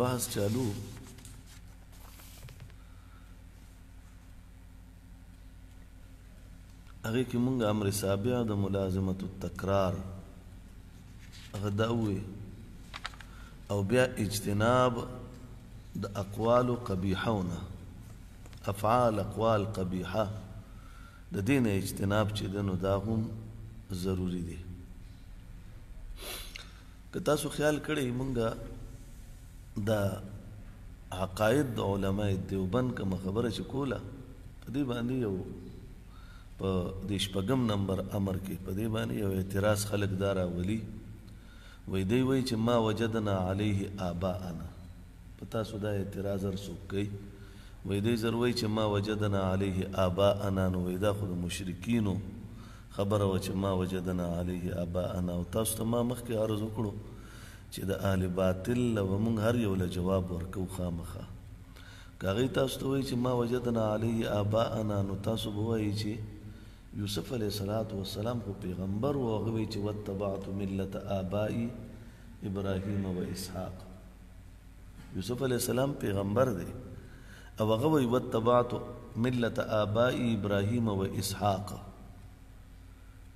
بحث چالو هغه کې مونږ امر سابع د ملازمت التکرار هغه دا وې او بیا اجتناب د اقوال قبیحونه افعال اقوال قبیحه د دین اجتناب چې دنو دا هم ضروری دی که تاسو خیال کړئ مونږه دا عقاید د علماء دیوبند کومه خبره چې کوله په دې باندې یو په د شپږم نمبر امر کې په دې باندې یو اعتراض خلک دا راولي وای دی وای چې ما وجدنا علیه آباءنا په تاسو دا اعتراض ورڅوک کوي وای دی ضروري چې ما وجدنا علیه آباءنا نو وای دا خو د مشرکینو خبره و چې ما وجدنا علیه آباءنا او تاسو ته ما مخکې عرض وکړو چې د اهل باطل و موږ هر یو له جواب ورکو خامخا که هغوی تاسو ته وایي چې ما وجدنا علیه آباءنا نو تاسو به وایي چې یوسف علیه السلام خو پیغمبر و هغه وایي چې واتبعت ملت آبائی ابراهیم و اسحاق یوسف علیه السلام پیغمبر دی او هغه وایي واتبعت ملت آبائی ابراهیم و اسحاق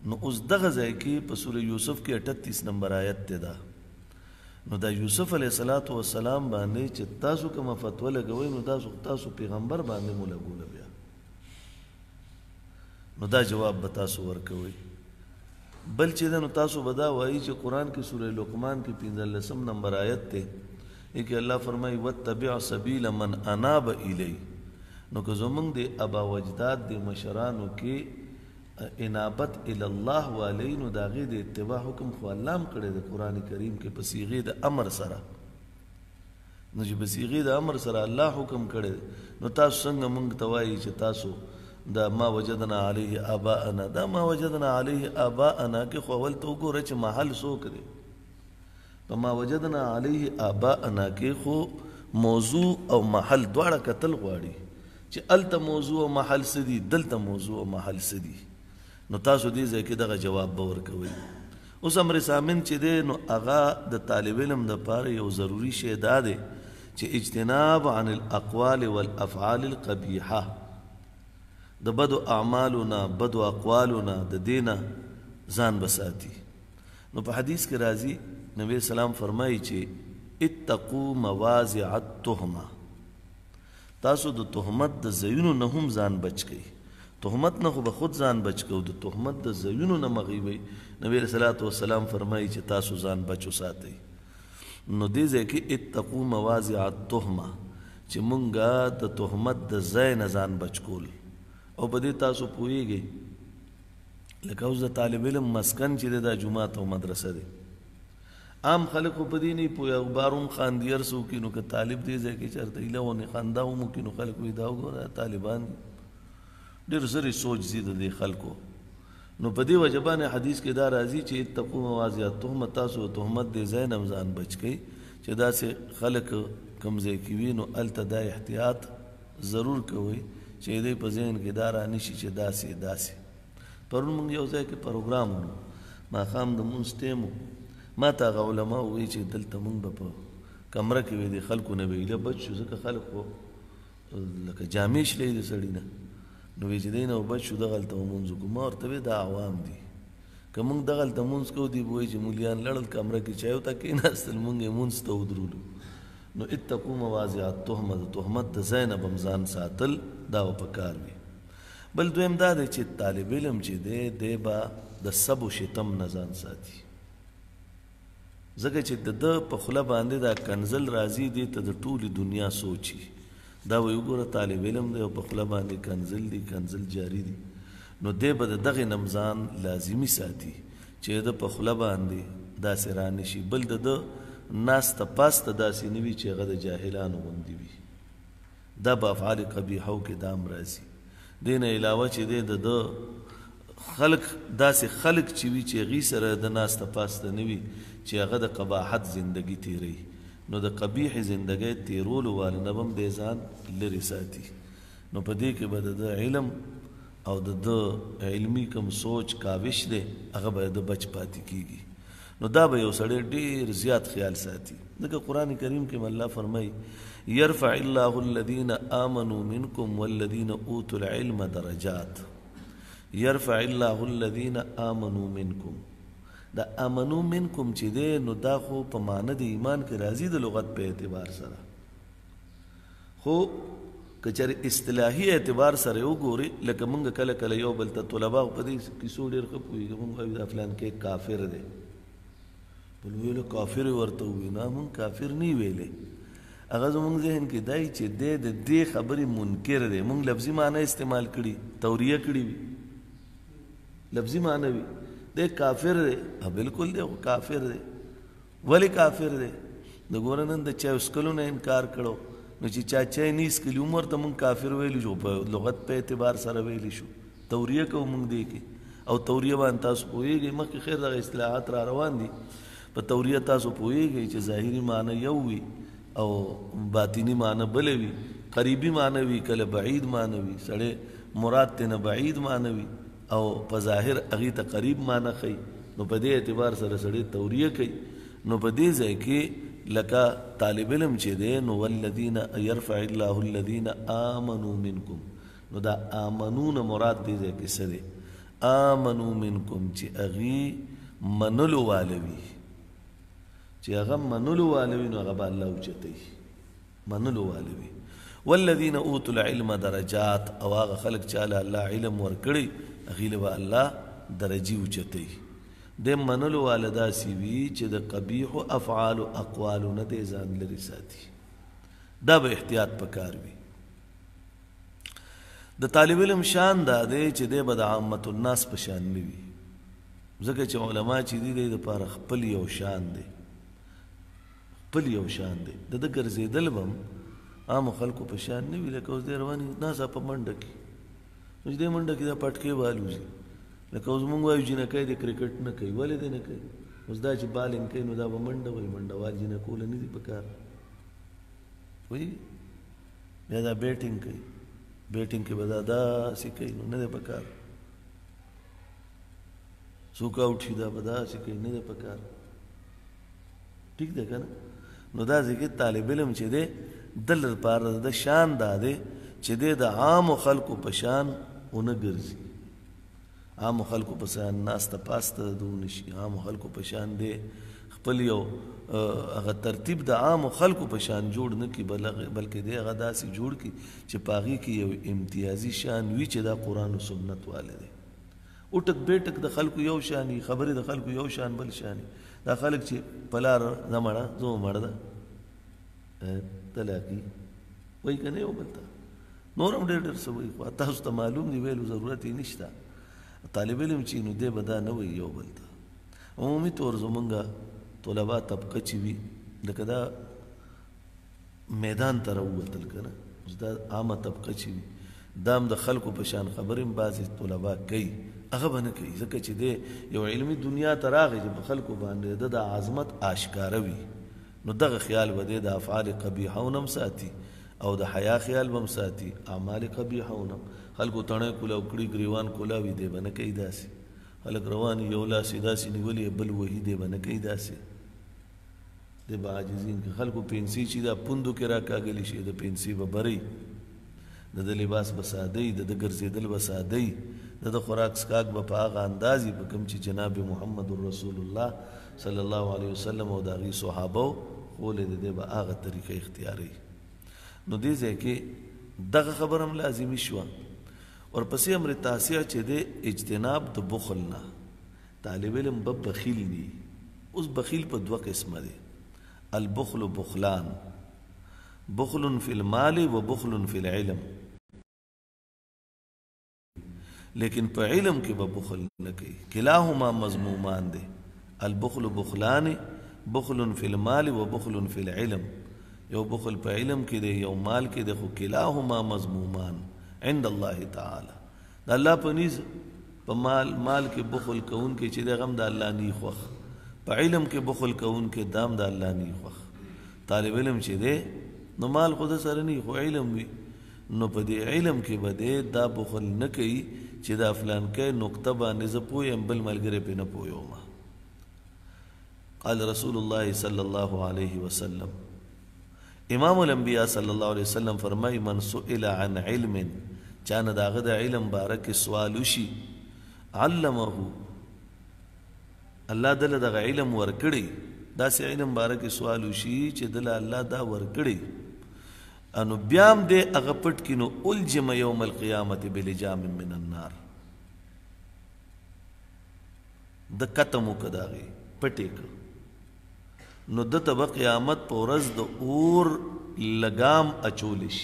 نو اوس دغه ځای کې په سوره یوسف کې 38 نمبر آیت ته ده نو دا یوسف علیه السلام باندې چې تاسو کومه فتوا لګوئ نو تاسو پیغمبر باندې مو لګوله بیا نو دا جواب به تاسو ورکوئ بل چې ده نو تاسو به دا وایي چې قرآن کې سوره لقمان کې 15 نمبر آیت ته کې الله فرمایي واتبع سبیل من اناب الی نو که زمونږ د ابا وجداد د مشرانو کې انابت الله والی نو د هغې د اتباع حکم خو الله هم کړی د قرآن کریم کې په صیغې د امر سره نو چې په صیغې د امر سره الله حکم کړی نو تاسو څنګه موږ ته وایي چې تاسو دا ما وجدنا علیه آباءنا دا ما وجدنا علیه آباءنا کې خو اول ته وګوره چې محل څوک دی په ما وجدنا علیه آباءنا کې خو موضوع او محل دواړه کتل غواړي چې هلته موضوع او محل څه دي دلته موضوع او محل څه دي نو تاسو دې ځای کې دغه جواب به ورکوئ اوس امر ثامن چې دی نو هغه د طالب علم دپاره یو ضروري شی دا دی چې اجتناب عن الاقوال والافعال القبیحه د بدو اعمالو نه بدو اقوالو نه د دې نه ځان بساتي نو په حدیث کې راځي نبی اسلام فرمایي چې اتقوا مواضع التهمه تاسو د تهمت د ځایونو نه هم ځان بچ کړئ تهمت نه خو به خود ځان بچ کو د تهمت د ځایونو نه مغیبئ نبی علیه الصلاة والسلام فرمایي چې تاسو ځان بچ وساتئ نو دې ځای کې اتقوا مواضع التهمه چې مونږه د تهمت د ځای نه ځان بچ کول او په دې تاسو پوهیږئ لکه اوس د طالب علم مسکن چې دی دا جومات او مدرسه دی عام خلک خو په دې نه پوهې اخبار هم خاندي هر څه وکړي نو که طالب دې ځای کې چېرته ایله ونې خندا هم وکړي نو خلک وایي دا وګوره طالبان دي ډېر زر سوچ دي د دې خلکو نو په دې وجه باندې حدیث کې دا راځي چې اتقوا مواضع التهمه تاسو تهمت دې ځای نه ځان بچ کړئ چې داسې خلک کوم ځای کې وي نو هلته دا احتیاط ضرور کوئ چې دې په ذهن کې دا رانشي چې داسې پرون موږ یو ځای کې پروګرام ونو ماښام د مونځ ټیم و ما ته هغه علما ووایي چې دلته موږ به په کمره کې وي د خلکو نه به ایله بچ شو ځکه خلک خو لکه جامې شلی د سړي نه نو وایي چې دی نه بچ شو دغلته مونځ وکړو ما ورته وایي دا عوام دي که موږ دغلته مونځ کوو دی به وایي چې مولیان لړل کمره کې چایو ته کېناستل موږ یې مونځ ته ودرولو نو اتقوا مواضع التهمه د تهمت د ځای نه به م ځان ساتل دا به پکار وي بل دویم دا دی چې طالب علم چې دی به د سب و شتم نه ځان ساتي ځکه چې د ده په خوله باندې دا کنزل راځي دی ته د ټولې دنیا سوچي دا وایي وګوره طالب علم دی او په خوله باندې کنزل جاري دی نو دی به د دغې نه ځان لازمي ساتي چې د په خوله باندې داسې رانشي بل د ده ناسته پاسته داسې نه وي چې هغه د جاهلانو غوندې وي دا په افعال قبیحو کې دا هم راځي دې نه علاوه چې دی د ده خلق داسې خلق چې وي چې هغې سره د ناسته پاسته نه وي چې هغه د قباحت زندگی تیروي نو د قبیح زندگی تیرولو والا نه به هم دی ځان لرې ساتي نو په دې کې به د علم او د علمي کوم سوچ کاوش دی هغه به د بچ پاتې کېږي نو نو دا به یو سړی ډېر زیات خیال ساتي. ځکه قرآن کریم کې الله فرمایي یرفع الله الذین آمنوا منکم والذین اوتوا العلم درجات. یرفع الله الذین آمنوا منکم، دا آمنو منکم چې دی نو دا خو په معنی د ایمان کې راځي د لغت په اعتبار سره، خو که چېرې اصطلاحي اعتبار سره وګورې لکه موږ کله کله یو بل ته طلبا په دې کیسو ډېر ښه پوهېږي، موږ وایو دا فلان کې کافر دی، بل ویلو کافر ورته ووایو، نه موږ کافر نه ویلی، هغه زموږ ذهن کې دی چې دی د دې خبرې منکر دی. موږ لفظي معنی استعمال کړي، توریه کړي وي، لفظي معنی وي دی کافر دی، بالکل دی خو کافر دی. ولې کافر دی؟ د ګوره نن د چای وڅکلو نه انکار کړو، نو چې چا چای نه څکلي هم ورته موږ کافر ویلي شو، په لغت په اعتبار سره ویلی شو. توریه کوو موږ دی کې، او توریه باندې تاسو پوهېږئ، مخکې خیر دغه اصطلاحات را روان دي. په توریه تاسو پوهېږئ چې ظاهري معنی یو وي او باطني معنی بله وي، قریبي معنی وي، کله بعید معنی وي، سړی مراد تېنه بعید معنی وي او په ظاهر هغې ته قریب معنی ښیي، نو په دې اعتبار سره سړی توریه کوي. نو په دې ځای کې لکه طالب علم چې دی نو والذین یرفع الله الذین آمنوا منکم، نو دا آمنون مراد دې ځای کې څه دی؟ آمنوا منکم چې هغې منلو واله وي، چې هغه منلو واله وي نو هغه به الله اوچتوي، منلو واله وي. والذین اوتوا العلم درجات، او هغه خلک چې الله علم ورکړي هغې له به الله درجې اوچتوي. د منلو واله داسې وي چې د قبیحو افعالو اقوالو نه دی ځان لرې ساتي. دا به احتیاط پکار وي. د طالب علم شان دا دی چې دی به د عامة الناس په شان نه وي، ځکه چې علما چې دي دی دپاره خپل یو شان دی، خپل یو شان دی. د ده ګرځېدل به هم عامو خلکو په شان نه وي. لکه اوس دی روان وي ناڅاپه په منډه کې، نو چې دې منډه کې دا پټکې والوځي، لکه اوس مونږ وایو جینکۍ د کرکټ نه کوي، ولې دی نه کوي؟ اوس دا چې بالینګ کوي نو دا به منډه وایي، منډهوال جینکوله نه دي په کار، پوهېږي؟ بیا دا بیټینګ کوي، بیټینګ کې به دا داسې کوي نو نه دی په کار، څوک آوټ شي دا به داسې کوي، نه دی په کار. ټیک دی که نه؟ نو دا ځکه طالب علم چې دی دل لپاره د شان دا دی چې دی د عامو خلکو په شان ونه ګرځي، عامو خلکو په شان ناسته پاسته دونه شي، عامو خلکو په شان دی خپل یو هغه ترتیب د عامو خلکو په شان جوړ نه کړي، بلکې دی هغه داسې جوړ کړي چې په هغې کې یو امتیازي شان وي چې دا قرآن و سنت واله دی. اټک بیټک د خلکو یو شان وي، خبرې د خلکو یو شان بل شان وي. دا خلک چې په لار زه مړه زه مړه ده طلاقي وایي که نه یو بل ته، نور هم ډېر ډېر څه وایي، خو تاسو ته معلوم دی ویلو ضرورت یې نشته. طالب علم چې نو دی به دا نه وایي یو بل ته. عمومي طور زمونږ طلبا طبقه چې وي لکه دا میدان ته راووتل که نه، اوس دا عامه طبقه چې وي دا هم د خلکو په شان خبرې هم بعضې طلبا کوي، هغه به نه کوي، ځکه چې دی یو علمي دنیا ته راغی چې په خلکو باندې د عظمت آشکاره وي، نو دغه خیال به دی د افعال قبیحونه هم ساتي او د حیا خیال به هم ساتي، اعمال قبیحونه خلکو تڼۍ کولاو کړي ګریوان کولاوي دی به نه کوي داسې، خلک روان یو لاس یې داسې نیولي بل وهي دی به نه کوي داسې، دی به عاجزین کې خلکو پنسي چې دا پوندو کې راکاږلی شي د پنسي به برئ، د ده لباس به سادهی، د ده ګرځېدل به سادهی، د ده خوراک څښاک به په هغه اندازې په کوم چې جناب محمد رسول الله صلی الله علیه وسلم او د هغې صحابو ښولې د دی به هغه طریقه اختیاروي. نو دې ځای کې دغه خبر هم لازمي شوه. ورپسې امر تاسع چې دی اجتناب د بخل نه. طالب علم به بخیل دی. اوس بخیل په دوه قسمه دی، البخل بخلان، بخل فی المال و بخل فی العلم. لیکن په علم کې به بخل نه کوي، کلاهما مذمومان دی. البخل بخلان، بخل فی المال و بخل فی العلم. یو بخل په علم کې دی، یو مال کې دی، خو کلاهما مذمومان عند الله تعالی. د الله په نيز په مال کې بخل کون کې چې دی غم د الله نه خوښ، په علم کې بخل کون کې دام د الله نه خوښ. طالب علم چې دی نو مال خود سره نه خو علم وي، نو په دې علم کې به دی دا بخل نه کوي چې دا فلان کې نقطه باندې زه پویم بل ملګری پې نه پویوم. قال رسول الله صلی الله علیه وسلم امام الانبیاء صلی الله علیه وسلم فرمای من سئل عن علم چانه داغه د علم بارک سوال وشي علمه الله دل دغه علم ورکړي دا سي علم بارک سوال وشي چې دل الله دا ورکړي انو بیام دې هغه پټ کینو الجم یوم القیامت بلجام من النار د کتمو کداغي پټیک نو د تب قیامت په ورځ د اور لګام اچولش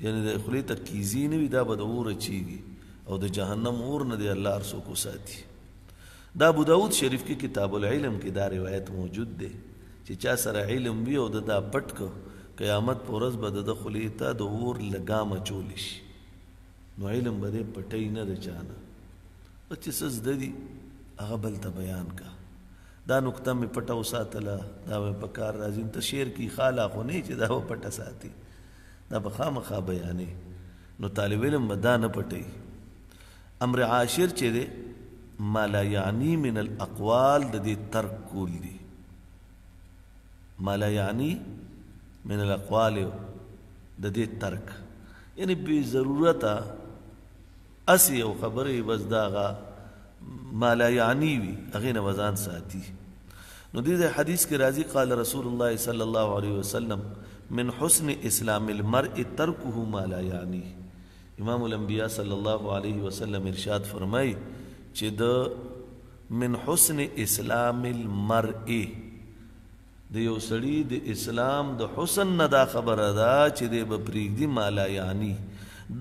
یعنی د خلی ته کیزی نه وي دا به د اور اچیږي او د جهنم اور نه دی الله ارسو کو ساتي دا ابو داود شریف کې کتاب العلم کې دا روایت موجود دی چې چا سره علم وي او د دا پټ کو قیامت په ورځ به د خلی ته د اور لګام اچولش نو علم به پټی نه د چانه چې څه زده دي هغه بل ته بیان کا دا نقطه مې پټه وساتله دا مې په کار راځي ته شعر کې خاله خو نه چې دا پټه ساتي دا به خامخا بیانې نو طالب علم به دا نه پټوي امر عاشر چې دی ما لا یعنی من الاقوال د دې ترک کول دي ما لا یعنی من الاقوال د دې ترک یعنی بې ضرورته اسی او خبرې بس داغه ما لا یعنی وي هغې نه وځان ساتي نو دې حدیث کې راځي قال رسول الله صلی الله علیه وسلم من حسن اسلام المرء ترکه ما لا یعنی امام الانبیاء صلی الله علیه وسلم ارشاد فرمای چې د من حسن اسلام المرء د یو سړي د اسلام د حسن نه دا خبره ده چې د به پرېږدي ما لا یعنی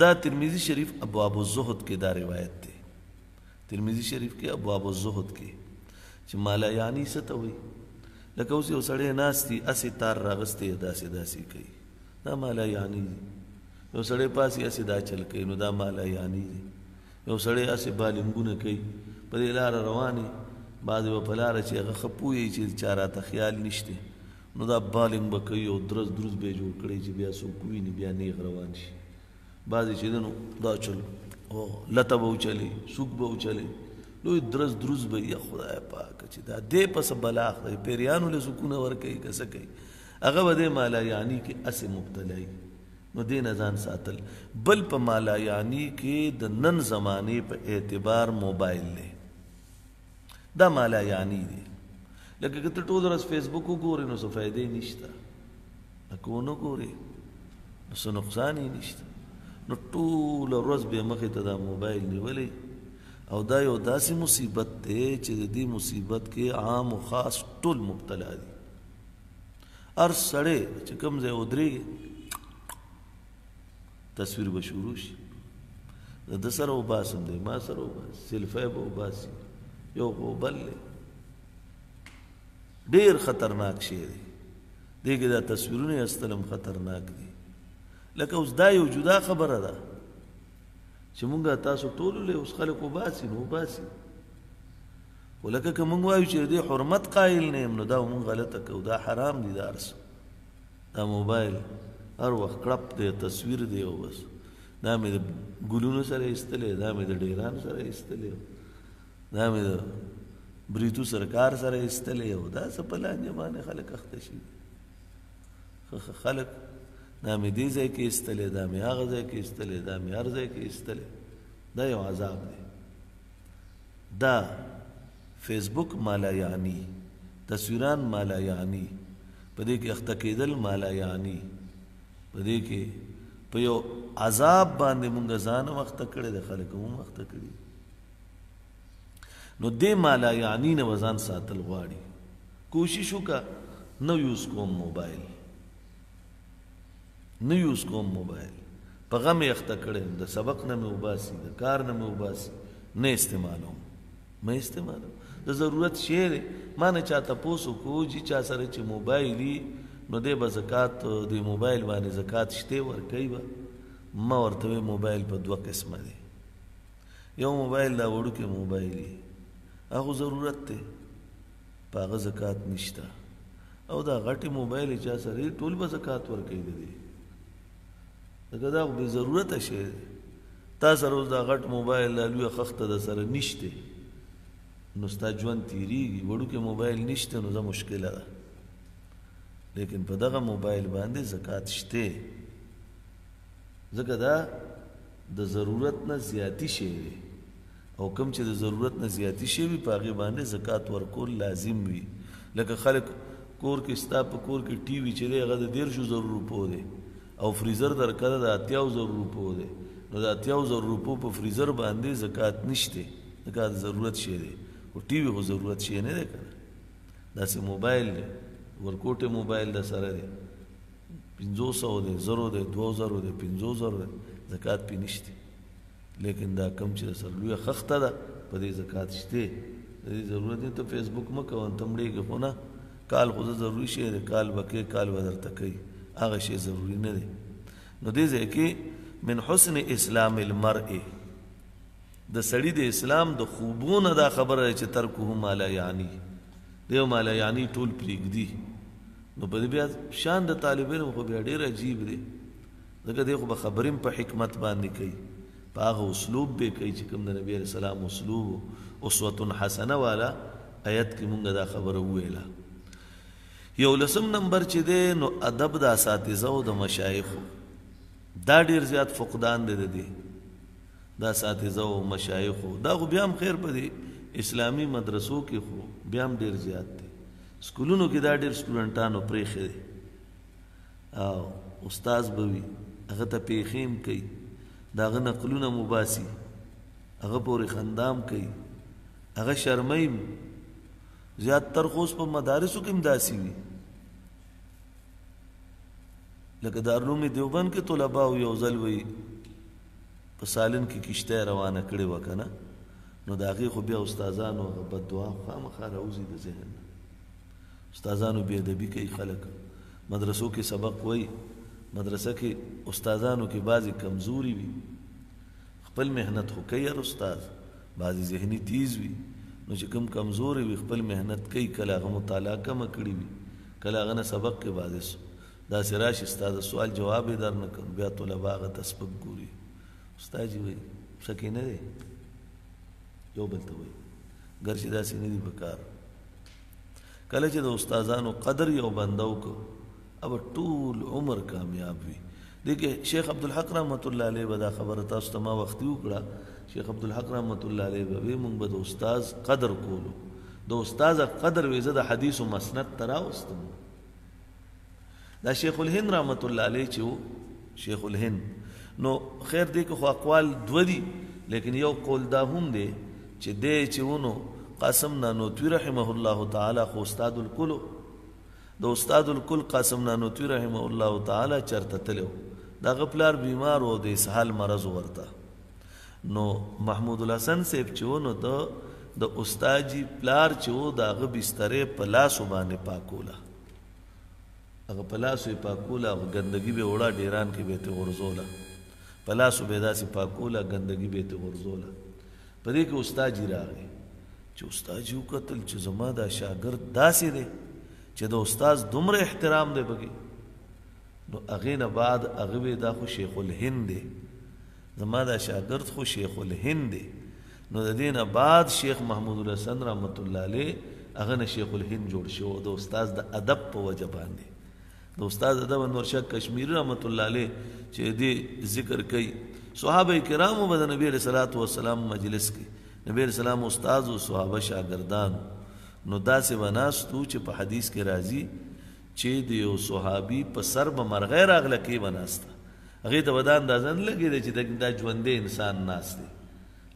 دا ترمذی شریف ابواب الزهد کې دا روایت دی ترمذی شریف کې ابواب الزهد کې چې ما لا یعنی څه ته وایي لکه اوس یو سړی ناستي اسې تار راغستې داسې داسې کوي دا ما لا یعنی دی یو سړی پاسې اسې دا چل کوي نو دا ما لا یعنی دی یو سړی اسې بالنګونه کوي په دې لاره روانې بعضې به په لاره چې هغه ښه پوهېږي چې چا راته خیال نشته نو دا بالنګ به کوي او درز دروز به یې جوړ کړی چې بیا څوک وویني بیا نیغ روان شي بعضې چې دی نو دا چل لته به وچلې سوک به وچلې لوی درز دروز به یا خدای پاکه چې دا دې پس بلاغ دی پیریانو له سکونه ورکوي که څه کوي هغه به دې مالا یعنی کې اسې مبتلایي نو دې نه ځان ساتل بل په مالا یعنی کې د نن زمانې په اعتبار موبایل دی دا مالا یعنی دی لکه که ته ټول ورځ فیسبوک وګورې نو څه فایدې نشته که ونه ګورې نو څه نقصان یې نشته نو ټوله ورځ بیا مخې ته دا موبایل نیولی او دا یو داسې مصیبت دی چې د دې مصیبت کې عام و خاص ټول مبتلا دي هر سړی چې کوم ځای ودرېږي تصویر به شروع شي د سره وباسم دی ما سره وباسي سیلفی به وباسي یو خو بل دی ډېر خطرناک شی دی دې کې دا تصویرونه ایستل هم خطرناک دي لکه اوس دا یو جدا خبره ده چې مونږ تاسو ټولو له اوس خلک وباسي نو وباسي خو لکه که مونږ وایو چې دې حرمت قایل نه یم نو دا مونږ غلطه کوو دا حرام دي دا هر څه دا موبایل هر وخت کړپ دی تصویر دی او بس دا مې د ګلونو سره ایستلی دا مې د ډیرانو سره ایستلی دا مې د بریتو سرکار سره ایستلی او دا څه په لانجه باندې خلک اخته شي خلک دا مې دې ځای کې ایستلی دا مې هغه ځای کې ایستلی دا مې هر ځای کې ایستلی دا یو عذاب دی دا فیسبوک مالا یعنی تصویران مالا یعنی په دې کې اخته کېدل مالا یعنی په دې کې په یو عذاب باندې مونږ ځان هم اخته کړی د خلک هم اخته کړي نو دې مالا یعنی نه وځان ساتل غواړي کوشش وکړه نه یوز کوم موبایل نه یوز کوم موبایل په غم یې اخته کړی د سبق نه مې وباسي د کار نه مې وباسي نه استعمالوم مې استعمالوم د ضرورت شی دی ما نه چا تپوس وکړو چې چا سره چې موبایل وي نو دی به زکات د موبایل باندې زکات شته ورکوي به ما ورته وی موبایل په دوه قسمه دی یو موبایل دا وړوکی موبایل دی هغه ضرورت دی په هغه زکات نشته او دا غټي موبایل چا سره ټول به زکات ورکوي دی دغه دا به ضرورت شي تا سره اوس دا غټ موبایل لوی خخته د سره نشته نو ستا ژوند تیریږي. وړوکې موبایل نشته نو دا مشکله ده، لیکن په دغه موبایل باندې زکات شته، ځکه دا د ضرورت نه زیاتی شی دی، او کوم چې د ضرورت نه زیاتی شی وي په هغې باندې زکات ورکول لازم وي. لکه خلک کور کې ستا په کور کې ټي وي چې دی هغه د 150,000 روپو دی او فریزر درکړه د 80,000 روپو دی، نو د 80,000 روپو په فریزر باندې زکات نشته، زکات ضرورت شی دی. خو ټي وي خو ضرورت شی نه دی که نه، داسې موبایل دی ورکوټې موبایل د سره دی 500 دی 1000 دی 2000 دی 50,000 دی، زکات پې نشته. لیکن دا کم چې د سره لویه خښته ده په دې زکات شته. د دې ضرورت دی ته فیسبوک مه کوه ته مړېږې خو نه، کال خو ضروري شی دی، کال به کوې کال به درته کوي، هغه شی ضروري نه دی. نو دې ځای کې من حسن اسلام المرء، د سړي د اسلام د خوبونه دا خبره ده چې ترکه ما لا یعنی، دی ما لا یعنی ټول پرېږدي. نو په دې بیا شان د طالب علم خو بیا ډېر عجیب دی، ځکه دی خو به خبرې په حکمت باندې کوي، په هغه اسلوب به کوي چې کوم د نبي علیه السلام اسلوب اسوة حسنه والا آیت کې مونږ دا خبره وویله. 11 نمبر چې دی نو ادب د اساتذه او د مشایخو دا ډېر زیات فقدان دی د دې د اساتذه او مشایخو. دا خو بیا هم خیر په دې اسلامي مدرسو کې خو بیا هم ډېر زیات دی، سکولونو کې دا ډېر سټوډنټانو پرېښی دی او استاذ به وي هغه ته پیښې هم کوي، د هغه نقلونه مباسي، هغه پورې خندام کوي، هغه شرمۍ زیاتتر خو اوس په مدارسو کې هم داسې وي. لکه دارالعلوم دیوبند کې طلباو یو ځل وایي په سالن کې کشته روانه کړې وه که نه، نو د هغې خو بیا استادانو هغه بددعا خامخا راوځي د ذهن نه، استادانو بې ادبي کوي خلک، مدرسو کې سبق وایي، مدرسه کې استادانو کې بعضې کمزوري وي، خپل محنت خو کوي هر استاد، بعضې ذهني تیز وي، نو چې کوم کمزوري وي خپل محنت کوي، کله هغه مطالعه کمه کړي وي، کله هغه نه سبق کې بعضې داسې راشي ستا د سوال جواب یې در نه کړ، بیا طلبا هغه ته سپک ګوري، استاد جي وایي سکې نه دی، یو بل ته وایي ګرچې داسې نه دي په کار. کله چې د استادانو قدر یو بنده وکړو अब ټول عمر کامیاب وي. دیکھئے شیخ عبدالحق رحمت الله علیه به دا خبره تاسو ته ما وختي وکړه، شیخ عبدالحق رحمت الله علیه به وی مونږ به د استاد قدر کولو، د استاد قدر وی زه د حدیث و مسند ته راوستم. دا شیخ الهند رحمت الله علیه چې و شیخ الهند، نو خیر دی که خو اقوال دو دي، لیکن یو قول دا هم دی چې دی چې ونو قاسم نانوتوی رحمه الله تعالی خو استاد الکلو، د استاد الکل قاسم نانوتوی رحمه الله تعالی چرته تلو، دا هغه پلار بیمار و د اسهال مرض ورته، نو محمود الحسن صاحب چې و نو د استاد جي پلار چې و د هغه بسترې په لاسو باندې پاکوله، هغه په لاسو یې پاکوله، هغه ګندګي به وړه ډیران کې به یې ترې غورځوله، په لاسو به یې داسې پاکوله، ګندګي به یې ترې غورځوله. په دې کې استاد جي راغی چې استاد جي وکتل چې زما دا شاګرد داسې دی چې د استاد دومره احترام دی پکې، نو هغې نه بعد هغه وی دا خو شیخ الهند دی، زما دا شاګرد خو شیخ الهند دی، نو د دې نه بعد شیخ محمود الحسن رحمت الله علیه هغه نه شیخ الهند جوړ شو د استاد د ادب په وجه باندې. د استاد ادب انور شاه کشمیری رحمت الله علیه چې دې ذکر کوي، صحابه کرامو به د نبی علیه الصلاۃ والسلام مجلس کې نبی علیه السلام استاد او صحابه شاګردان نو داسې بناستو چې په حدیث کې راځي چې د یو صحابي په سر به مرغۍ راغله کې بناسته، هغې ته به دا اندازه نه لګېده چې دا ژوندی انسان ناست دی،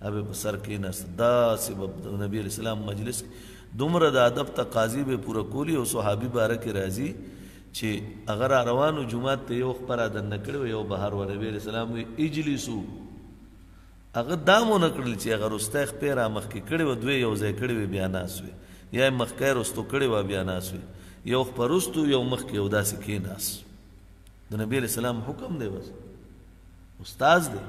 هغه په سر کې ناست، داسې به د نبي علیه السلام مجلس کې دومره د ادب تقاضي به پوره کولی. او صحابي باره کې راځي چې هغه را روانو جومات ته یو خپره دننه کړی و، یو بهر و، نبي علیه السلام وی اجلسو، هغه دا مو نه کړل چې هغه رستی خپې را مخکې کړې وه، دوی یو ځای کړې وې بیا ناست وې، یا یې مخکی رستو کړې وه بیا ناست وې، یو خپه رستو یو مخکې یو داسې کېناست. د نبي علیه السلام حکم دی، بس استاذ دی،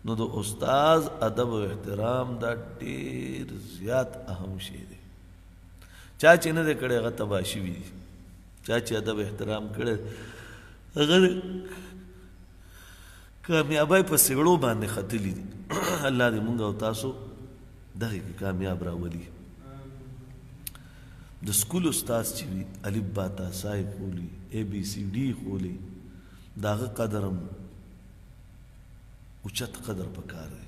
نو د استاذ ادب او احترام دا ډېر زیات اهم شی دی. چا چې نه دی کړی هغه تباه شوي دي، چا چې ادب احترام کړی هغه کامیابی په سیړو باندې ختلی دي. الله دې مونږ او تاسو دغه کې کامیاب راولي. د سکول استاد چې وي الف با تا سای خولی اے بی سی ډي خولی داغه قدرم اوچت قدر پکار دی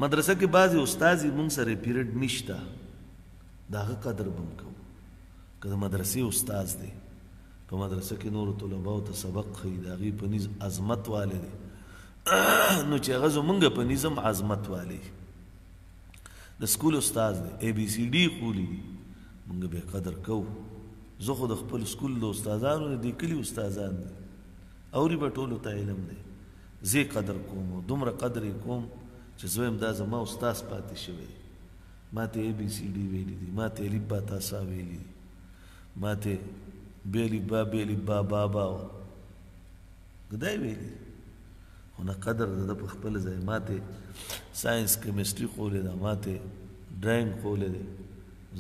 مدرسه کې بعضې استازي مونږ سره پیریډ نشته داغه قدر بم کوو که د مدرسې استاز دی په مدرسه کې نورو طلباو ته سبق ښیي د هغې په نیز عظمت والی دی نو چې هغه زمونږ په نیزم عظمت والی د سکول استاز دی اے بی سی ډي خولی دي مونږ به قدر کوو زه خو د خپل سکول د استادانو نه د کلي استادان دي اوري به ټولو ته علم دی زه قدر کوم او دومره قدر یې کوم چې زه وایم دا زما استاز پاتې شوی ما ته اے بی سی ډي ویلي دي ما ته الف با تا سا ویلي دي ما ته بیلی با بابا خدای ویلي خو نه قدر د په خپل ځای ما ته ساینس کیمسټري خولی ده ما ته ډرایینګ خولی دی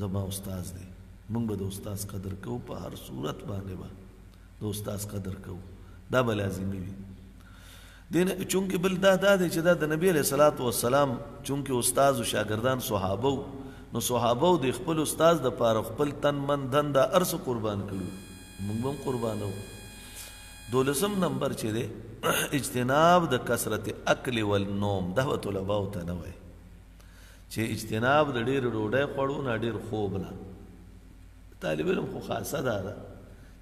زما استاز دی مونږ به د استاز قدر کوو په هر صورت باندې به د استاز قدر کوو دا به لازمي وي دین چونکې بل دا دی چې دا د نبی علیه صلات وسلام چونکې استاز او شاګردان صحابه نو صحابه د خپل استاز د پاره خپل تن من دن دا ارس قربان کړو موږ هم قربانو 12 نمبر چې دی اجتناب د کثرت اکل والنوم دا طلباو ته نه وای چې اجتناب د ډېر ډوډۍ خوړو نه ډېر خوب نه طالب علم خو خاصه ده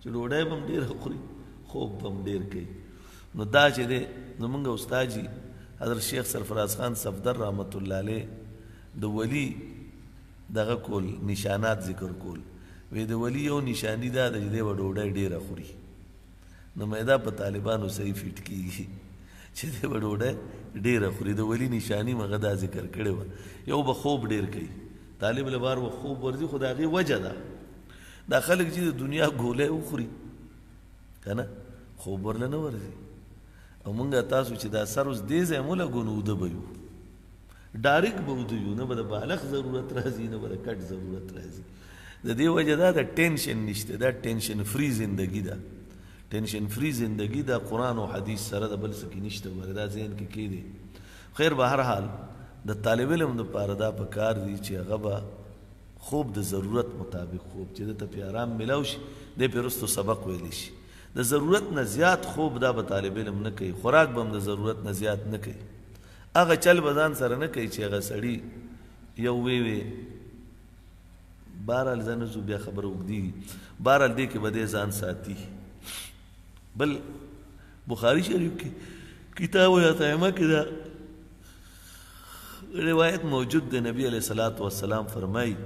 چې ډوډۍ به هم ډېر خوري خوب به هم ډېر کوي نو دا چې دی زمونږ استاد جي حضرت شیخ سرفراز خان صفدر رحمت الله علیه د ولی دغه کول نشانات ذکر کول وی د ولی یو نشانی دا ده چې دی به ډوډۍ ډېره خوري نو مې دا په طالبانو صحیح فټ کېږي چې دی به ډوډۍ ډېره خوري د ولی نشانی مغه دا ذکر کړې وه یو به خوب ډېر کوي طالب له بار و خوب ورځي خو د هغې وجه ده دا خلک چې د دنیا ګولۍ وخوري که نه خوب ورله نه ورځي او مونږ تاسو چې دا سر اوس دې ځای مو لګو نو اوده به یو ډایرک به اوده یو نه به د بالغ ضرورت راځي نه به د کټ ضرورت راځي د دې وجه دا د ټینشن نشته دا ټینشن فری زندگی ده ټینشن فری زندگی دا قرآن او حدیث سره د بل څه کې نشته ګوره دا ذهن کې کېدی خیر به هر حال د طالب علم دپاره دا په کار دی چې هغه به خوب د ضرورت مطابق خوب چې دته پې ارام میلاو شي دی پې وروستو سبق ویلی شي د ضرورت نه زیات خوب دا به طالب علم نه کوي خوراک به هم د ضرورت نه زیات نه کوي هغه چل به ځان سره نه کوي چې هغه سړي یو وی بهرحال زه نه ځو بیا خبره اوږدېږي بهرحال دې کې به دی ځان ساتي بل بخاري شریف کې کتاب الاطعمه کې دا روایت موجود دی نبی علیه صلات وسلام فرمایي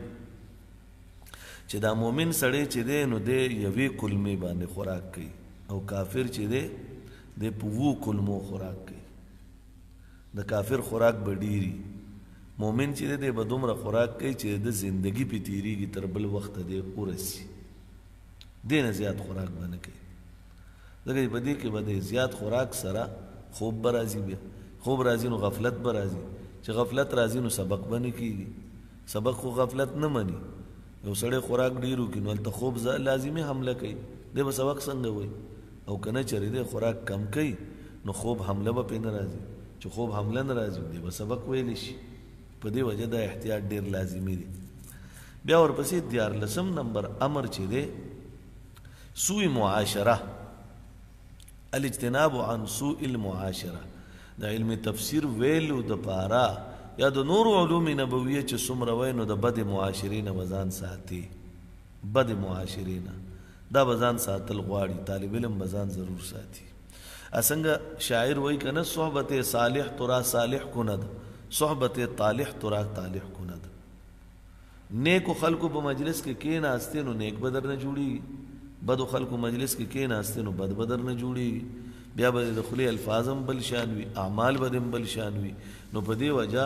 چې دا مومن سړی چې دی نو دی یوې کلمې باندې خوراک کوي او کافر چې دی دی په 2 کلمو خوراک کوي د کافر خوراک به ډېري مومن چې دی به دومره خوراک کوي چې د زندگی پې تېرېږي تر بل وخته دی ورسي دې نه زیات خوراک به نه کوي ځکه په دې کې به د زیات خوراک سره خوب به راځي بیا خوب راځي نو غفلت به راځي چې غفلت راځي نو سبق به نه کېږي سبق خو غفلت نه مني یو سړی خوراک ډېر وکړي نو هلته خوب لازمي حمله کوي دی به سبق څنګه وایي او که نه چېرې دی خوراک کم کوي نو خوب حمله به پرې نه راځي چې خوب حمله نه راځي دی به سبق ویلی شي په دې وجه دا احتیاط ډېر لازمي دی بیا ورپسې 14 نمبر امر چې دی سوء معاشره الاجتناب عن سوء المعاشره د علم تفسیر ویلو د پاره یا د نور علوم نبویه چې څومره وای نو د بد معاشرې نه وزان ساتي بد معاشرې نه دا وزان ساتل غواړي طالب علم وزان ضرور ساتي اسنګ شاعر وای کنه صحبت صالح ترا صالح کند صحبت طالح ترا طالح کند نیکو خلقو په مجلس کې کېناسته نو نیک بدر نه جوړي بدو خلقو مجلس کې کېناسته نو بد بدر نه جوړي بیا به د خلی الفاظم بل شان وي اعمال به بل شان وي نو په دې وجه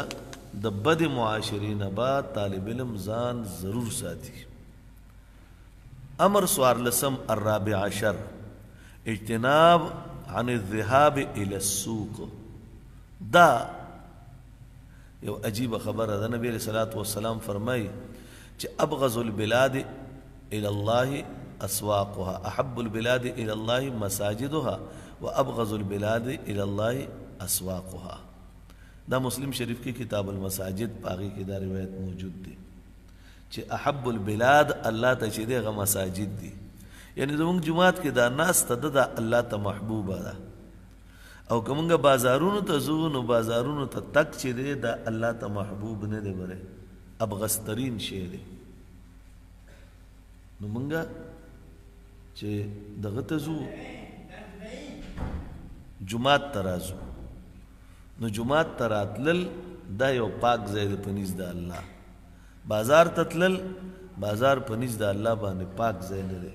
د بد معاشرین بعد طالب علم ځان ضرور ساتي امر سوار لسم الرابع عشر اجتناب عن الذهاب الى السوق دا یو عجیب خبره ده نبی علیہ الصلوۃ والسلام فرمای چې ابغض البلاد الى الله اسواقها احب البلاد الى الله مساجدها وابغض البلاد الى الله اسواقها دا مسلم شریف کی کتاب المساجد پاغي کی دا روایت موجود دی چې احب البلاد الله ته چې دی هغه مساجد دي، یعنی زمونږ جماعت کې دا ناسته ده دا الله ته محبوبه ده. او که مونږ بازارونو ته ځو نو بازارونو ته تک چې دی دا الله ته محبوب نه دی، بره ابغضترین شی دی. نو مونږ چې دغه ته ځو جماعت ته راځو، نو جماعت ته راتلل دا یو پاک ځای دی په نزد د الله. بازار ته تلل بازار په نزد د الله باندې پاک ځای نه دی،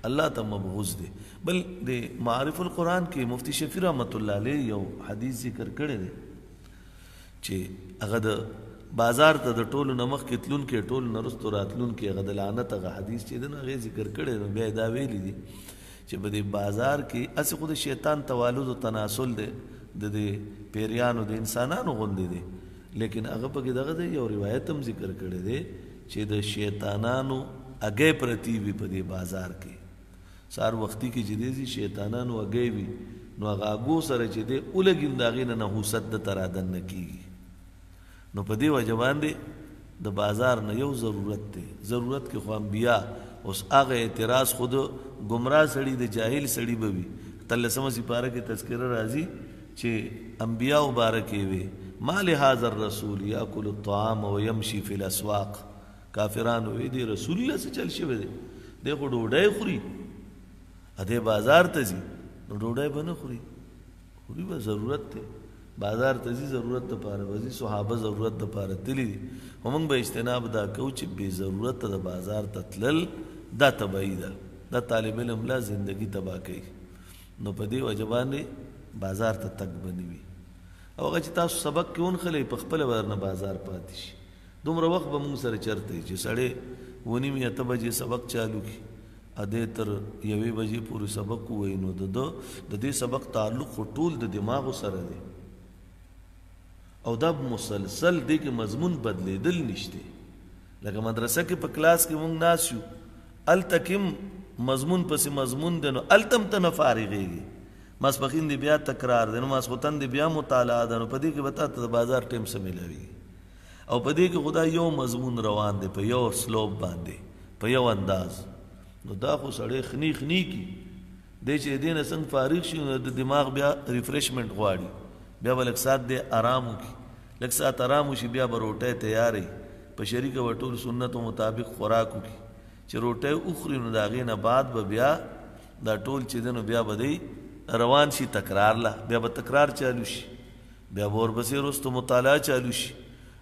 الله ته مبغوض دی. بل د معارف القرآن کې مفتی شفیع رحمت الله علیه یو حدیث ذکر کړی دی چې هغه د بازار ته د ټولو نه مخکې تلونکي ټولو نه وروستو راتلونکي هغه د لعنت هغه حدیث چې دی نو هغې ذکر کړی نو بیا یې دا ویلي دي چې په دې بازار کې هسې خو د شیطان توالد و تناسل دی د دې پیریانو د انسانانو غوندې دی، لیکن هغه پکې دغه دی یو روایت هم ذکر کړی دی چې د شیطانانو اگې پرتی وي په دې بازار کې. سار وختي کې چې دی شیطانانو اگې وي نو هغه اګو سره چې دی ولګي د هغې نه نحوست د ترادن نه کېږي. نو په دې وجه باندې د بازار نه یو ضرورت دی. ضرورت کې خو انبیا اوس هغه اعتراض خود گمراه سړي د جاهل سړي به وي. 13 سپاره کې تذکره راځي چې انبیا مبارکې وي ما لهذا الرسول یاکل الطعام ويمشي في الاسواق. کافرانو وی دی رسول الله څه چل شوی دی، دی خو ډوډۍ خوري ا دې بازار ته ځي نو ډوډۍ به نه خوري، خوري به ضرورت دی بازار ته ځي ضرورت دپاره به ځي. صحابه ضرورت دپاره تللي دي، خو موږ به اجتناب دا کوو چې بې ضرورته د بازار ته تلل دا تباهي ده، دا طالب علم لا زندگی تباه کوي. نو په دې وجه باندې بازار ته تګ به نه وي. او هغه چې تاسو سبق کې ونښلئ په خپله به درنه بازار پاتې شي. دومره وخت به موږ سره چرته وي چې سړی 9:30 بجې سبق چالو کړي ا دې تر 1 بجې پورې سبق ووایي نو د دې سبق تعلق خو ټول د دماغو سره دی او دا مسلسل دی کې مضمون بدلیدل نشته. لکه مدرسه کې په کلاس کې موږ ناست یو هلته کې مضمون پسې مضمون دی نو هلته هم ته نه فارغېږي. ماسپښین دی بیا تکرار دی نو ماسخوتن دی بیا مطالعه ده نو په دې کې به تا ته د بازار ټیم څه میلاوي او په دې کې خو دا یو مضمون روان دی په یو سلوب باندې په یو انداز. نو دا خو سړی خني خني کی دی چې دې نه څنګه فارغ شي نو د دماغ بیا ریفریشمنټ غواړي، بیا به لږ ساعت دی آرام وکړي، لږ ساعت آرام وشي بیا به روټۍ تیارې په شریکه به ټول سنتو مطابق خوراک وکړي چې روټۍ وخوري نو د هغې نه بعد به بیا دا ټول چې دی نو بیا به دی روان شي تکرار لا، بیا به تکرار چالو شي، بیا به ورپسې وروسته مطالعه چالو شي.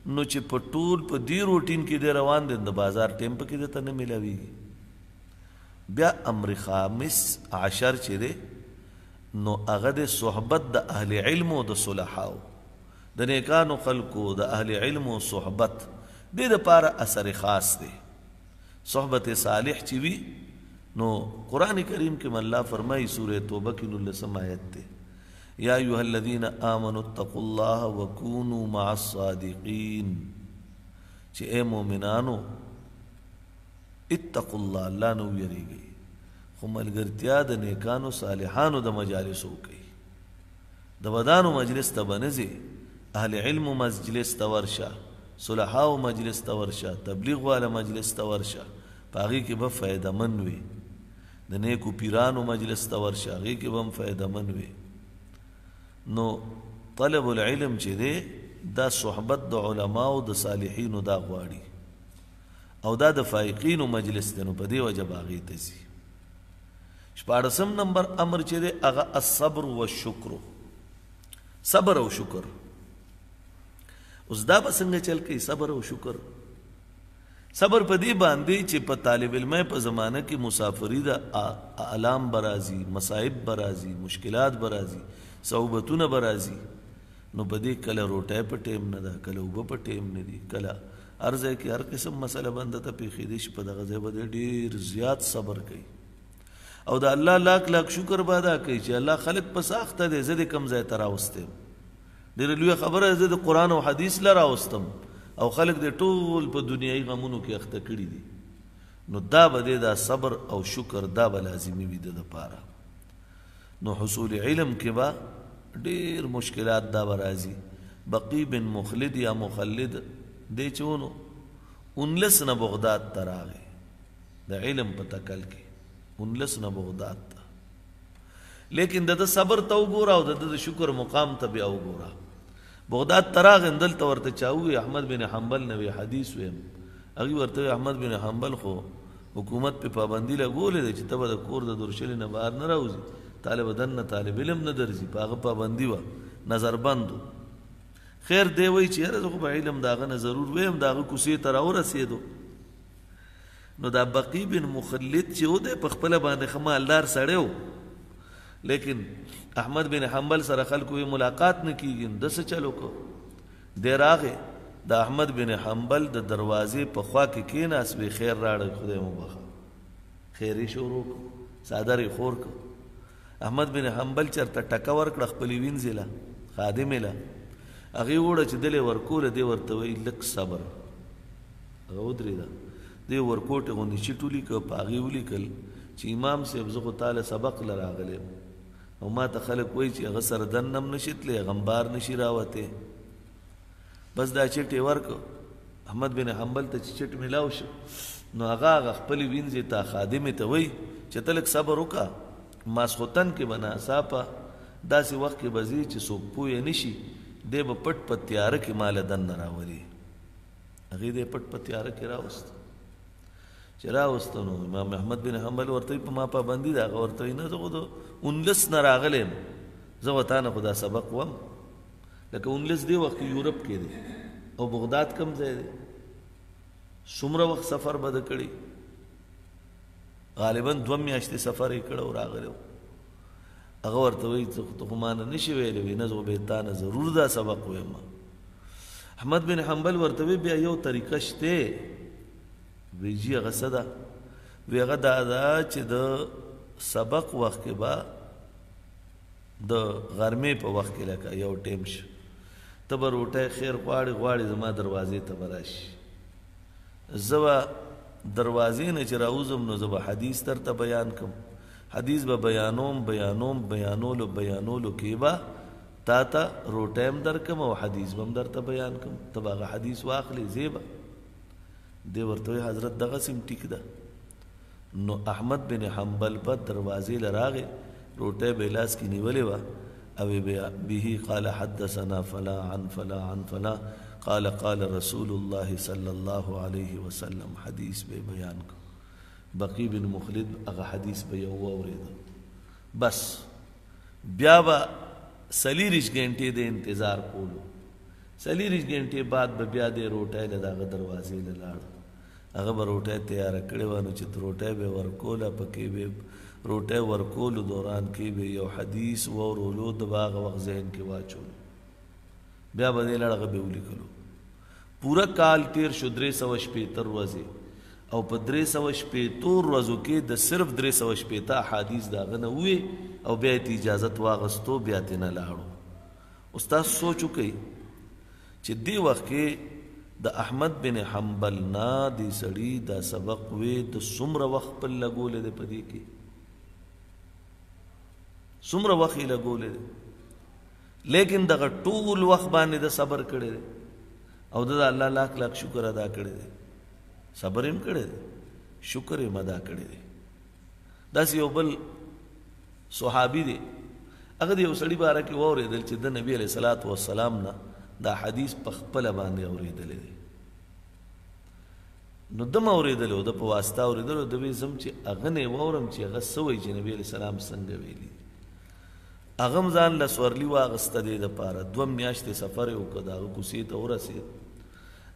نو چې په ټول په دې روټین کې دی روان دی د بازار ټیم پکې درته نه میلاویږي. بیا امر خامس عشر چې دی نو هغه د صحبت د اهل علم او د صلحاو د نیکانو خلکو د اهل علم او صحبت دې دپاره اثر خاص دی. صحبت صالح چې وي نو قرآن کریم کې الله فرمایي سورہ توبه کې 19 آیت دی یا ایها الذین آمنوا اتقوا الله وکونوا مع الصادقین چې اے مومنانو اتقوا الله الله نو یریږي خو ملګرتیا د نیکانو صالحانو د مجالسو کوي. د ودانو مجلس ته به نه ځي، اهل علم مجلس ته ورشه، صلحاو مجلس ته ورشه، تبلیغ والا مجلس ته ورشه، په هغې کې به فایده من وي. د نیکو پیرانو مجلس ته ورشه، هغې کې به هم فایده من وي. نو طلب العلم چې دی دا صحبت د علماو د صالحینو دا غواړي او دا د فائقینو مجلس دی نو په دې وجه به هغې ته ځي. 14 نمبر امر چې دی هغه الصبر والشکر، صبر او شکر. اوس دا به څنګه چل کوي صبر او شکر؟ صبر په دې باندې چې په طالب علم په زمانه کې مسافری د علام برازي، مصائب برازي، مشکلات برازي، صعوبتونه برازي، نو په دې کله روټۍ په ټیم نه ده، کله اوبه په ټیم نه دي، کله هر ځای کې هر قسم مسله بنده ته پېښېدی شي، په دغه ځای به ډېر زیات صبر کوي او د الله لاک لاک شکر به ادا کوي چې الله خلق په ساخته دی، زه دې کوم ځای ته راوستی یم، ډېره لویه خبره زه د قرآن او حدیث له راوستم او خلق دې ټول په دنیایي غمونو کې اخته کړي دي. نو دا به دی دا صبر او شکر دا به لازمي وي د دپاره. نو حصول علم کې به ډېر مشکلات دا به راځي. بقي بن مخلد یا مخلد دی چې ونو 19 نه بغداد ته راغی د علم په تکل کې 19 نه بغداد ته لیکن د صبر ته وګوره او د شکر مقام ته بیا وګوره بغداد ته راغی دلته ورته چا ووی احمد بن حنبل نه حدیث ویم هغې ورته احمد بن حنبل خو حکومت پې پابندي لګولې ده چې ته به د کور د دورشلې نه بهر نه راوځي طالب دننه طالب علم نه درځي په هغه پابندي وه نظربند و خیر دی وایي چې یاره زه خو به علم د هغه نه ضرور ویم د هغه کوڅې ته راورسېدو نو دا بقي بن مخلد چې و دی په خپله باندې ښه مالدار سړی و لیکن احمد بن حنبل سره خلکو یې ملاقات نه کېږي نو ده څه چل وکړو دی راغی د احمد بن حنبل د دروازې په خوا کې کېناست وی خیر راړی خدای مو بخه خیر یې شروع کړو څادر یې خور کړو احمد بن حنبل چېرته ټکه ورکړه خپلې وینځې له خادمې له هغې وړه چې دلې ورکوله دی ورته وایي لږ صبر هغه ودرېده دی ورکوټې غوندې چیټ ولیکه په هغې ولیکل چې امام صاحب زه خو تاله سبق له راغلی او ما ته خلک وایي چې هغه سره دنم نشي تلی غمبار نشي راوتی بس دا چټ یې ورکړو احمد بن حنبل ته چې چټ میلاو شو نو هغه خپلې وینځې ته خادمې ته وایي چې ته لږ صبر وکړه ماسخوتن کې به ناڅاپه داسې وخت کې به ځي چې څوک پوه نه شي دی به پټ په تیاره کې ماله دننه راولي هغې دی پټ په تیاره کې راوسته چې راوسته نو امام احمد بن حنبل ورته په ما پابندي ده هغه ورته نه زه خو د 19 نه راغلی یم زه و تا نه خو دا سبق وم لکه 19 دی وخت یورپ کې دی او بغداد کم ځای دی څومره وخت سفر به ده کړی غالبا 2 میاشتې سفر یې کړی او راغلی هغه ورته وایي ته خو ما نه نشي ویلی وي نه زه به تا نه ضرور دا سبق ویم احمد بن حنبل ورته وی بیا یو طریقه شته وی جي هغه څه ده وی هغه دا ده چې د سبق وخت کې به د غرمې په وخت کې لکه یو ټیم شي ته به روټۍ خیر غواړې زما دروازې ته به راشي زه به دروازې نه چې راوځم نو زه به حدیث درته بیان کړم حدیث به بیانولو کې به تا ته روټۍ هم درکړم او حدیث به هم درته بیان کړم ته به هغه حدیث واخلې زه به دی ورته وایي حضرت دغسې هم ټیک ده نو احمد بن حنبل به دروازې له راغې روټۍ به یې لاس کې نیولې وه او به قال حدثنا فلا عن فلا عن فلا قال رسول الله صلی الله علیه وسلم حدیث به بیان کو بقی بن مخلد هغه حدیث به یو واورېده بس بیا به 40 غنټې د انتظار کولو 40 غنټې بعد به بیا د روټۍ له دغه دروازې له لاړو هغه به روټۍ تیاره کړې وه نو چې روټۍ به یې ورکوله پکې به روټۍ ورکولو دوران کې به یو حدیث واورولو د به هغه وخت ذهن کې واچولو بیا به دې لړ هغه به ولیکلو پوره کال تیر شو 376 ورځې او په 376 ورځو کې د صرف 376 احادیث د هغه نه ووې او بیا یې اجازت واغستو بیا ترې نه لاړو اوس تاسو سوچ وکئ چې دې وخت کې د احمد بن حنبل نه دې سړي دا سبق وې د څومره وخت خپل لګولی دی په دې کې څومره وخت یې لګولی دی لیکن دغه ټول وخت باندې د صبر کړی دی او د الله لاک شکر ادا کړی دی صبر هم کړی دی شکر هم ادا کړی دی داسې یو بل صحابي دی هغه د یو سړي باره کې واورېدل چې د نبي علیه صلات وسلام نه دا حدیث په خپله باندې اورېدلی دی نو ده م اورېدلی و د په واسطه اورېدلی و د وی زم چې هغه نه یې واورم چې هغه څه وایي چې نبي علیه السلام څنګه ویلي هغه هم ځان له سورلي واغسته دې دپاره 2 میاشتې سفر یې وکړه د هغه کوڅې ته ورسېد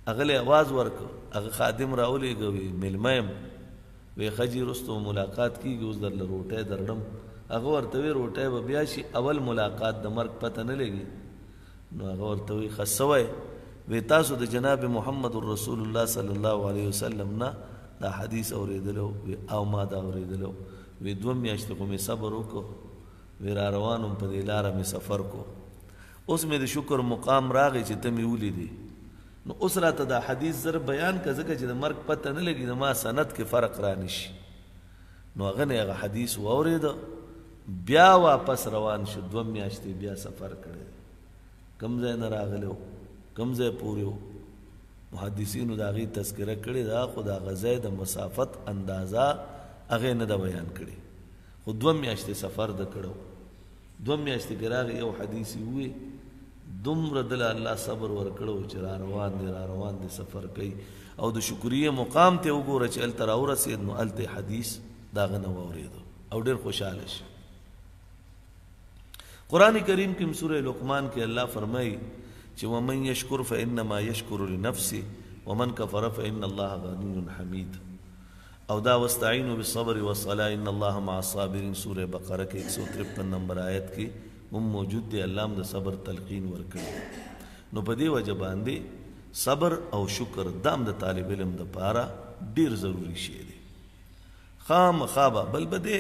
هغه له اواز ورکړ هغه خادم راولېږه وی میلمه یم وی ښه جي وروسته ملاقات کېږي اوس درله روټۍ درړم هغه ورته وی روټۍ به بیا شي اول ملاقات د مرګ پته نه لګي نو هغه ورته وی ښه څه وی وی تاسو د جناب محمد رسول الله صلی الله علیه وسلم نه دا حدیث اورېدلی او ما دا اورېدلی وی 2 میاشتې خو مې صبر وکړو وی را روانم په دې لاره مې سفر کو اوس مې د شکر مقام راغی چې ته مې ولیدې نو اوس راته دا حدیث زر بیان که ځکه چې د مرګ پته نه لګي د ما سند کې فرق را نشي نو هغه نه هغه حدیث واورېده بیا واپس روان شو 2 میاشتې بیا سفر کړی کوم ځای نه راغلی و کوم ځای پورې و محدثینو د هغې تذکره کړې ده خو د هغه ځای د مسافت اندازه هغې نه ده بیان کړې خو 2 میاشتې سفر ده کړی 2 میاشتې کې راغی یو حدیث یې ووی دومره دله الله صبر ورکړی چې را روان دی سفر کوي او د شکریې مقام ته وګوره چې هلته راورسېد نو هلته حدیث د هغه نه واورېدو او ډېر خوشحاله شي قرآن کریم کې سورہ لقمان کې الله فرمایي چې ومن یشکر فانما یشکر لنفسه ومن کفر فان الله غنی حمید او دا واستعینوا بالصبر والصلاة ان الله مع الصابرین سورہ بقرہ کې 153 نمبر آیت کې هم موجود دی الله هم د صبر تلقین ورکړي نو په دې وجه باندې صبر او شکر دام د طالب علم د پاره ډیر ضروری شی دی خامخا بل بده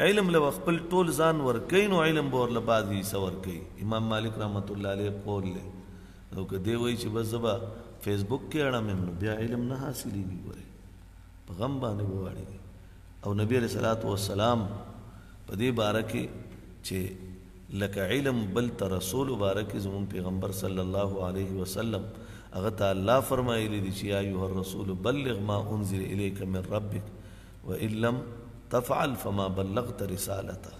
علم له خپل ټول ځان ورکوي نو علم به ورله بعد حصه ورکوي امام مالک رحمت الله علیه قول دی نو که دی وایي چې بس زه به فیسبوک کې اړم یم نو بیا علم نه حاصلېږي ګورې په غم باندې وواړېږي او نبی علیه صلات وسلام په دې باره کې چې لکه علم بل ته رسول باره کې زمون پیغمبر صلی الله علیه وسلم هغه ته الله فرمایلی دي چې یا ایها الرسول بلغ ما انزل الیک من ربک وان لم تفعل فما بلغت رسالته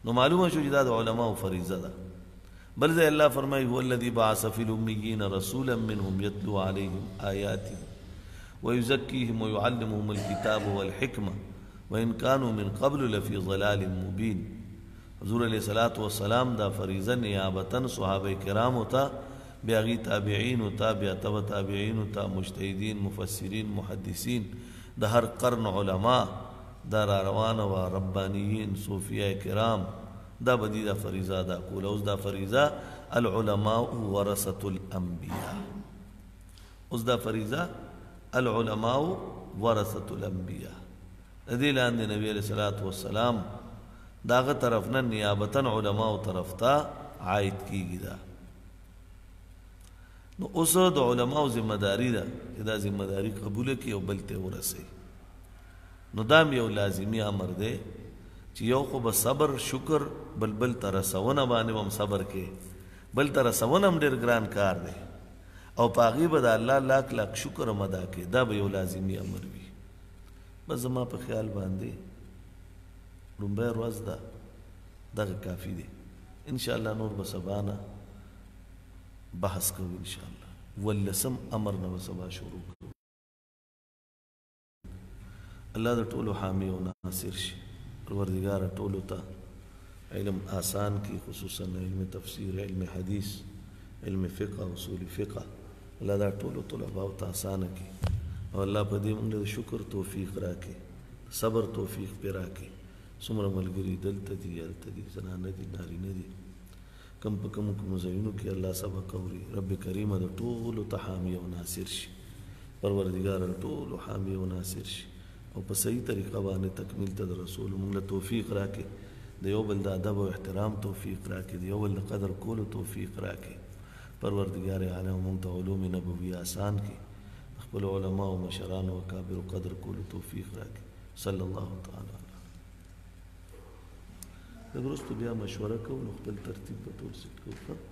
نو معلومه شو چې دا د علماو فریضه ده بل ځای الله فرمایي هو الذي بعث في الأميين رسولا منهم يتلو عليهم آياته ويزكيهم ويعلمهم الكتاب والحكمة وإن كانوا من قبل لفي ضلال مبين حضور علیہ الصلوۃ والسلام دا فریضه نیابتن صحابه کرامو ته بیاغي تابعین او تابع تابعین او مجتهدین مفسرین محدثین د هر قرن علما دا روان و ربانیین صوفیاء کرام دا بدی دا فریضه دا کول اوس دا فریضه العلماء ورثه الانبیاء اوس دا فریضه العلماء ورثه الانبیاء دې لاندې نبی علیہ الصلوۃ والسلام داغه طرف نه نیابتن علماء طرف ته عائد کیږي دا نو اوس د علماء ذمہ داری ده چې دا ذمہ داری قبول کړي او بل ته ورسي نو دا یو لازمی امر دی چې یو خو به صبر شکر بل تر رسونه باندې هم صبر کې بل تر رسونه هم ډېر ګران کار دی او پاغي به د الله لاک شکر مدا کې دا به یو لازمی امر وي بس زما په خیال باندې لومبه ورځ ده دغه کافی دی ان شاء الله نور به سبانه بحث کوو ان شاء الله ولسم امر نو سبا شروع کوو الله د ټولو حامی او ناصر شي پروردگار ټولو ته علم آسان کی خصوصا علم تفسیر علم حدیث علم فقه اصول فقه الله دا ټولو طلباء ته آسان کی او الله په دې موږ له شکر توفیق راکړي صبر توفیق پر راکړي څومره ملګری دلته دي هلته دي زنانه دي نارینه دي کم په کومو ځایونو کې الله سبق اوري رب کریم د ټولو ته حامی او ناصر شي پروردگار ټولو حامی او ناصر شي او په صحیح طریقه باندې تکمیل ته د رسول موږ له توفیق راکړي د یو بل د ادب او احترام توفیق راکړي د یو بل د قدر کولو توفیق راکړي پروردگار عالم موږ ته علوم نبوي آسان کړي خپل علما او مشران او اکابر قدر کولو توفیق راکړي صلی الله تعالی علیه وسلم بیا مشوره کوو خپل ترتیب په ټول سیټ کوو